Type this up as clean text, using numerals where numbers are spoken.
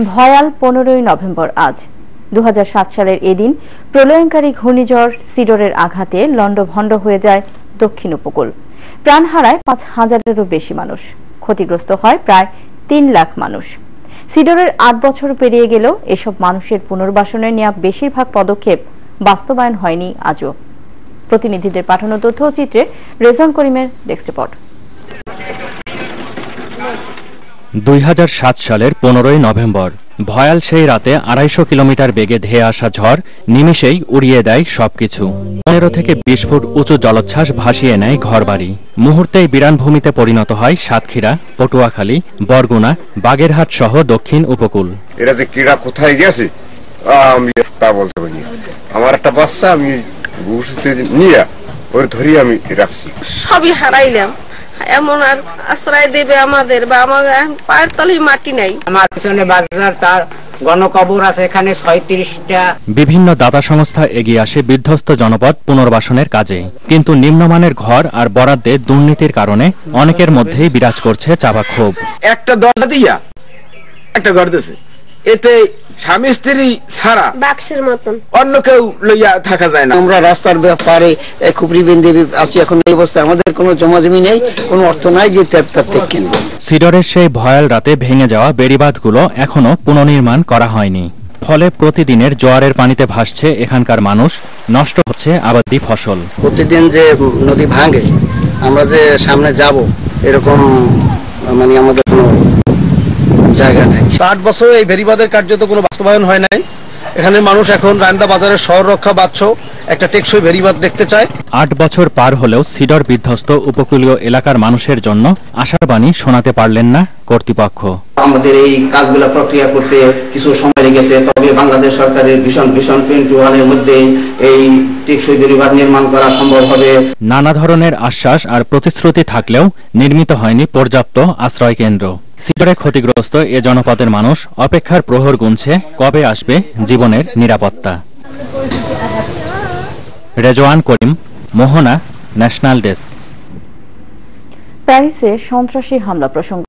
ভয়াল 15ই নভেম্বর আজ 2007 সালের এদিন প্রলয়ঙ্কারী ঘূর্ণিঝড় সিডরের আঘাতে লণ্ডভণ্ড হয়ে যায় দক্ষিণ উপকূল। প্রাণ হারায় 5,000-এরও বেশি মানুষ, ক্ষতিগ্রস্ত হয় প্রায় 3 লাখ মানুষ। সিডরের 8 বছর পেরিয়ে গেলেও এসব মানুষের পুনর্বাসনের নেওয়া বেশিরভাগ পদক্ষেপ বাস্তবায়ন হয়নি আজও। প্রতিনিধিদের পাঠানো তথ্য ও চিত্রে রেজাউল করিমের ডেস্ক রিপোর্ট। 2007 সালের 15ই নভেম্বর ভয়াল সেই রাতে 250 কিলোমিটার বেগে ধেয়ে আসা ঝড় নিমেষেই উড়িয়ে দেয় সবকিছু। 15 থেকে 20 ফুট উঁচু জলোচ্ছ্বাস ভাসিয়ে নেয় ঘরবাড়ি। মুহূর্তেই বিরানভূমিতে পরিণত হয় সাতক্ষীরা, পটুয়াখালী, বরগুনা, বাগেরহাট সহ দক্ষিণ উপকূল। এরা যে ক্রীড়া কোথায় গেছে আমি তা বলতে পারি। আমার একটা বাচ্চা আমি ঘুষতে নিয়ে ওর ধরে আমি রাখছি। সবই হারাইলাম, এমন আর আশ্রয় দেবে আমাদের বা আমার পায়ের তলে মাটি নাই। আমার পিছনে বাজার তার গণকবর আছে, এখানে 36টা। বিভিন্ন দাতা সংস্থা এগিয়ে আসে বিধ্বস্ত জনপদ পুনর্বাসনের কাজে, কিন্তু নিম্নমানের ঘর আর বরাদ্দে দুর্নীতির কারণে অনেকের মধ্যেই বিরাজ করছে চাপা ক্ষোভ। একটা দরজা দিয়া একটা ঘর দিয়েছে, এতে স্বামী স্ত্রী ছাড়া বাক্সের মতন অন্য কেউ লইয়া থাকা যায় না। আমরা রাস্তার ব্যাপারে খুবরি বেঁধে আছি এখন এই অবস্থায়। আমাদের কোনো জমা জমি নেই, কোনো অর্থ নাই যে তার থেকে কিনবো। সিডরের সেই ভয়াল রাতে ভেঙে যাওয়া বেড়িবাঁধগুলো এখনো পুনর্নির্মাণ করা হয়নি। ফলে প্রতিদিনের জোয়ারের পানিতে ভাসছে এখানকার মানুষ, নষ্ট হচ্ছে আবাদি ফসল। প্রতিদিন যে নদী ভাঙে, আমরা যে সামনে যাব এরকম মানে আমাদের কোনো জায়গা নেই। 8 বছর এই বেড়িবাঁধের কার্যত কোনো বাস্তবায়ন হয় নাই। এখানে মানুষ এখন রান্দা বাজারের শহর রক্ষা বাঁধছ একটা টেকসই বেড়িবাঁধ দেখতে চায়। 8 বছর পার হলেও সিডর বিধ্বস্ত উপকূলীয় এলাকার মানুষের জন্য আশার বাণী শোনাতে পারলেন না কর্তৃপক্ষ। আমাদের এই কাজগুলো প্রক্রিয়া করতে কিছু সময় লেগেছে, তবে বাংলাদেশ সরকারের ভিশন 21 মধ্যে এই টেকসই বেড়িবাঁধ নির্মাণ করা সম্ভব হবে। নানা ধরনের আশ্বাস আর প্রতিশ্রুতি থাকলেও নির্মিত হয়নি পর্যাপ্ত আশ্রয় কেন্দ্র। সিডরে ক্ষতিগ্রস্ত এ জনপদের মানুষ অপেক্ষার প্রহর গুনছে কবে আসবে জীবনের নিরাপত্তা। রেজওয়ান করিম, মোহনা, ন্যাশনাল ডেস্ক। প্যারিসে সন্ত্রাসী হামলা প্রসঙ্গ